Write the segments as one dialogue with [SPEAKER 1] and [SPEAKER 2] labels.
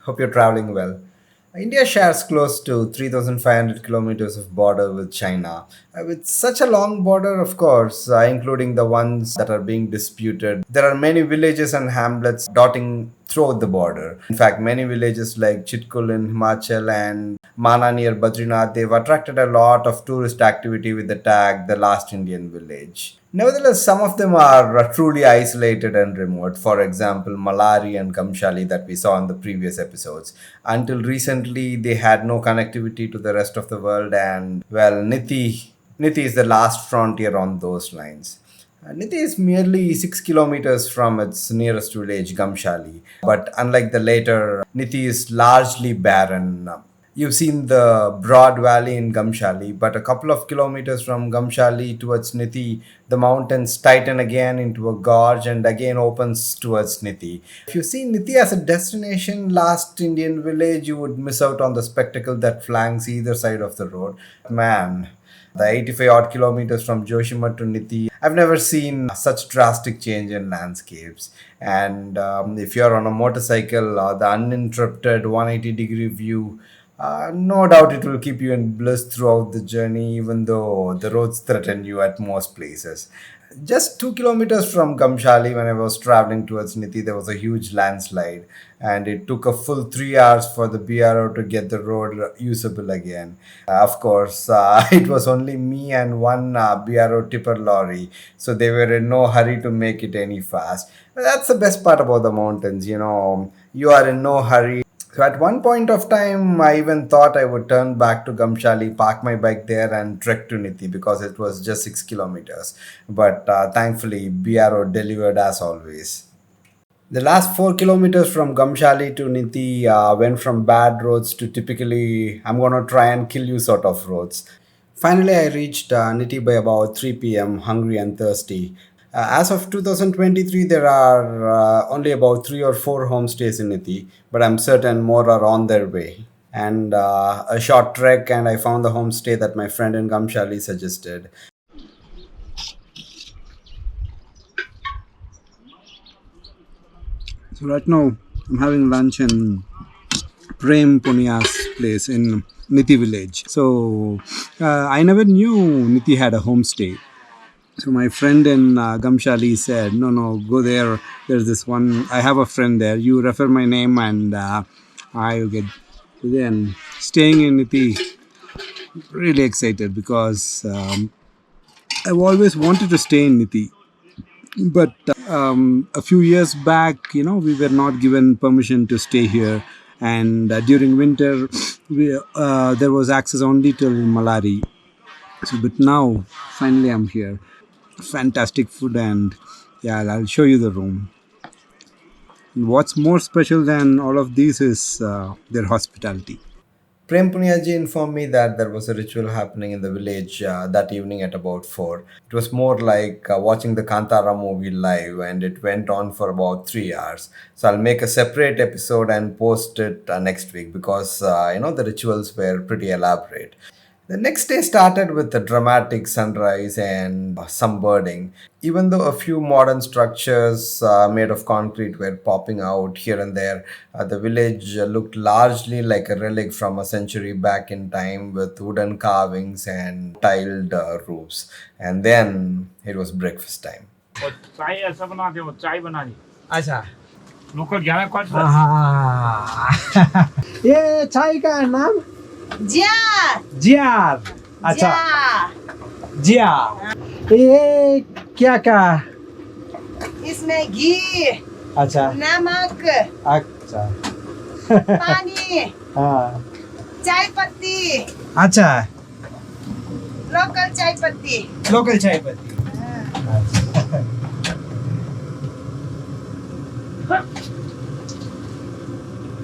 [SPEAKER 1] Hope you're traveling well. India shares close to 3,500 kilometers of border with China. With such a long border, of course, including the ones that are being disputed, there are many villages and hamlets dotting throughout the border. In fact, many villages like Chitkul in Himachal and Mana near Badrinath, they've attracted a lot of tourist activity with the tag the last Indian village. Nevertheless, some of them are truly isolated and remote. For example, Malari and Gamshali that we saw in the previous episodes. Until recently, they had no connectivity to the rest of the world, and well, Niti is the last frontier on those lines. Niti is merely 6 kilometers from its nearest village, Gamshali. But unlike the later, Niti is largely barren. You've seen the broad valley in Gamshali, but a couple of kilometers from Gamshali towards Niti, the mountains tighten again into a gorge and again opens towards Niti. If you see Niti as a destination, last Indian village, you would miss out on the spectacle that flanks either side of the road. Man, the 85 odd kilometers from Joshimath to Niti, I've never seen such drastic change in landscapes. And if you're on a motorcycle, the uninterrupted 180-degree view, no doubt it will keep you in bliss throughout the journey, even though the roads threaten you at most places. Just 2 kilometers from Gamshali, when I was traveling towards Niti, there was a huge landslide, and it took a full 3 hours for the BRO to get the road usable again. Of course, it was only me and one BRO tipper lorry, so they were in no hurry to make it any fast. But that's the best part about the mountains, you are in no hurry. So at one point of time, I even thought I would turn back to Gamshali, park my bike there, and trek to Niti because it was just 6 kilometers. But thankfully, BRO delivered as always. The last 4 kilometers from Gamshali to Niti went from bad roads to typically, I'm gonna try and kill you sort of roads. Finally, I reached Niti by about 3 p.m., hungry and thirsty. As of 2023, there are only about 3 or 4 homestays in Niti, but I'm certain more are on their way. And a short trek, and I found the homestay that my friend in Gamshali suggested. So right now, I'm having lunch in Prem Punya's place in Niti Village. So I never knew Niti had a homestay. So my friend in Gamshali said, no, go there. There's this one. I have a friend there. You refer my name and I will get. Then staying in Niti, really excited because I've always wanted to stay in Niti. But a few years back, we were not given permission to stay here. And during winter, there was access only till malari. So, but now, finally, I'm here. Fantastic food, and yeah, I'll show you the room. What's more special than all of these is their hospitality. Prem Punyaji informed me that there was a ritual happening in the village that evening at about 4. It was more like watching the Kantara movie live, and it went on for about 3 hours. So I'll make a separate episode and post it next week because, the rituals were pretty elaborate. The next day started with a dramatic sunrise and some birding. Even though a few modern structures made of concrete were popping out here and there, the village looked largely like a relic from a century back in time with wooden carvings and tiled roofs. And then it was breakfast time.
[SPEAKER 2] और चाय ऐसा बनाते हो चाय बना दी
[SPEAKER 3] अच्छा
[SPEAKER 2] local 11 कौन सा
[SPEAKER 3] हाँ ये चाय का नाम
[SPEAKER 4] जार
[SPEAKER 3] जियार अच्छा
[SPEAKER 4] जार
[SPEAKER 3] जियार ये क्या का
[SPEAKER 4] इसमें घी
[SPEAKER 3] अच्छा
[SPEAKER 4] नमक
[SPEAKER 3] अच्छा
[SPEAKER 4] पानी
[SPEAKER 3] हाँ
[SPEAKER 4] चाय पत्ती
[SPEAKER 3] अच्छा
[SPEAKER 4] लोकल चाय पत्ती
[SPEAKER 3] लोकल चाय पत्ती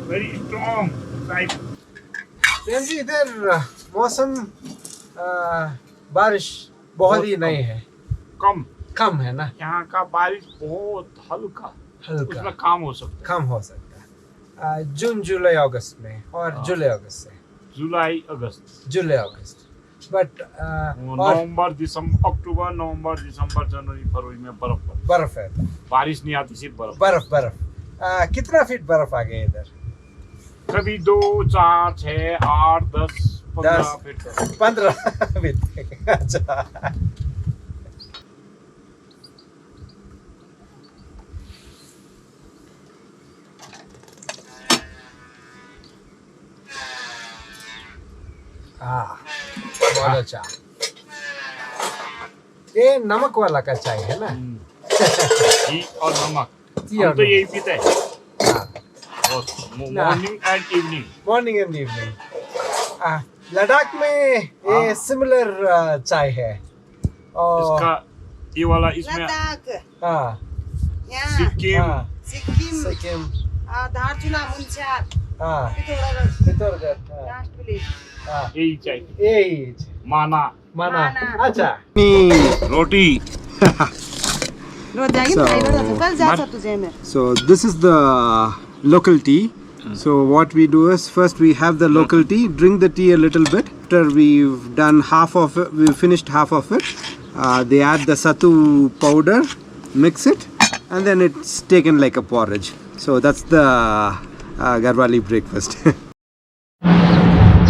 [SPEAKER 2] वेरी स्ट्रांग चाय
[SPEAKER 3] प्रेम जी इधर मौसम बारिश बहुत ही नहीं है
[SPEAKER 2] कम
[SPEAKER 3] कम है ना
[SPEAKER 2] यहाँ का बारिश बहुत हल्का
[SPEAKER 3] हल्का
[SPEAKER 2] उसमें काम हो सकता
[SPEAKER 3] कम हो सकता है जून जुलाई अगस्त में और जुलाई अगस्त से
[SPEAKER 2] है जुलाई अगस्त
[SPEAKER 3] जुलाई अगस्त बट
[SPEAKER 2] नवंबर दिसंबर अक्टूबर नवंबर दिसंबर जनवरी फरवरी में
[SPEAKER 3] बर्फ है
[SPEAKER 2] बारिश नहीं आती सिर्फ बर्फ
[SPEAKER 3] बर्फ कितना फीट बर्फ आ गया इधर
[SPEAKER 2] कभी 2 4 6 8 10 15
[SPEAKER 3] 10
[SPEAKER 2] फीट तक
[SPEAKER 3] 15 feet. अच्छा. हाँ, बहुत अच्छा. ये नमक वाला का चाय है ना?
[SPEAKER 2] घी और नमक
[SPEAKER 3] घी
[SPEAKER 2] हम
[SPEAKER 3] और
[SPEAKER 2] तो यही
[SPEAKER 3] नमक.
[SPEAKER 2] पीते हैं
[SPEAKER 3] हाँ.
[SPEAKER 2] Morning and evening
[SPEAKER 3] morning and evening. Ladakh में ये सिमिलर चाय है. और
[SPEAKER 2] इसका ये वाला इसमें
[SPEAKER 4] लद्दाख
[SPEAKER 3] हाँ
[SPEAKER 4] यहाँ
[SPEAKER 2] सिक्किम
[SPEAKER 3] हाँ
[SPEAKER 4] सिक्किम
[SPEAKER 3] सिक्किम
[SPEAKER 4] धारचुला मुन्स्यार
[SPEAKER 3] हाँ
[SPEAKER 4] पिथौरागढ़
[SPEAKER 3] पिथौरागढ़ हाँ
[SPEAKER 4] लास्ट विलेज
[SPEAKER 3] हाँ
[SPEAKER 2] यही चाहिए
[SPEAKER 3] यही
[SPEAKER 2] माना
[SPEAKER 3] माना
[SPEAKER 4] माना.
[SPEAKER 3] अच्छा.
[SPEAKER 2] रोटी
[SPEAKER 4] रोज जाएगी
[SPEAKER 5] So,
[SPEAKER 4] ना इधर कल जा सकते तुझे में
[SPEAKER 5] So this is the local tea. So what we do is first we have the local tea, drink the tea a little bit. After we've done half of it, we've finished half of it. They add the sattu powder, mix it, and then it's taken like a porridge. So that's the Garhwali breakfast.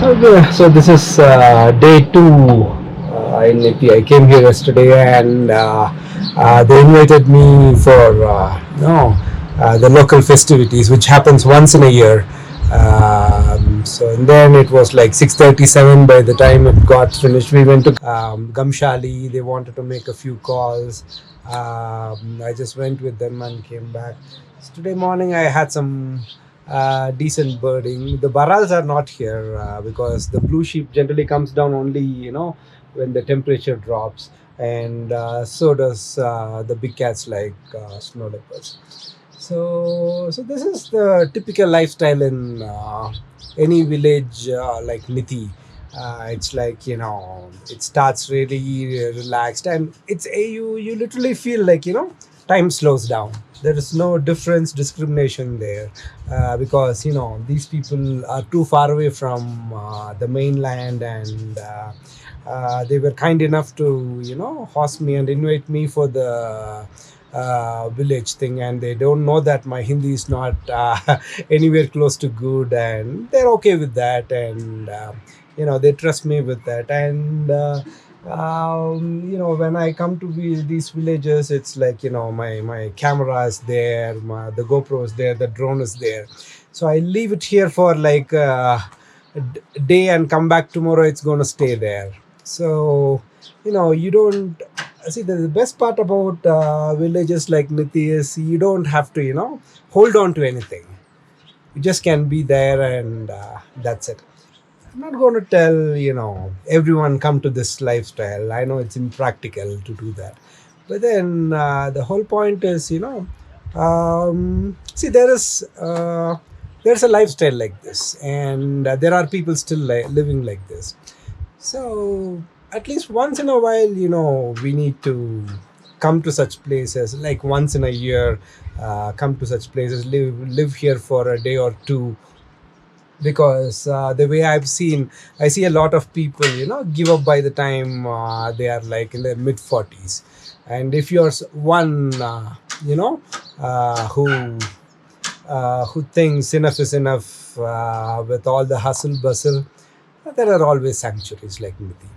[SPEAKER 3] So this is day 2 in Niti. I came here yesterday and they invited me for the local festivities, which happens once in a year. So and then it was like 6:37 by the time it got finished. We went to Gamshali. They wanted to make a few calls. I just went with them and came back. So today morning I had some decent birding. The barals are not here because the blue sheep generally comes down only when the temperature drops, and so does the big cats like snow leopards. So this is the typical lifestyle in any village like Niti. It's like it starts really relaxed, and it's you literally feel like time slows down. There is no difference discrimination there because these people are too far away from the mainland, and they were kind enough to host me and invite me for the village thing, and they don't know that my Hindi is not anywhere close to good, and they're okay with that, and they trust me with that, and when I come to these villages, it's like my camera is there, the GoPro is there, the drone is there, so I leave it here for like day and come back tomorrow. It's going to stay there. So you don't see the best part about villages like Niti is you don't have to hold on to anything. You just can be there, and that's it. I'm not going to tell everyone come to this lifestyle. I know it's impractical to do that, but then the whole point is see there's a lifestyle like this, and there are people still living like this. So at least once in a while, we need to come to such places. Like once in a year, come to such places, live here for a day or two. Because the way I see a lot of people, give up by the time they are like in their mid 40s. And if you're one, who thinks enough is enough with all the hustle bustle, there are always sanctuaries like Niti.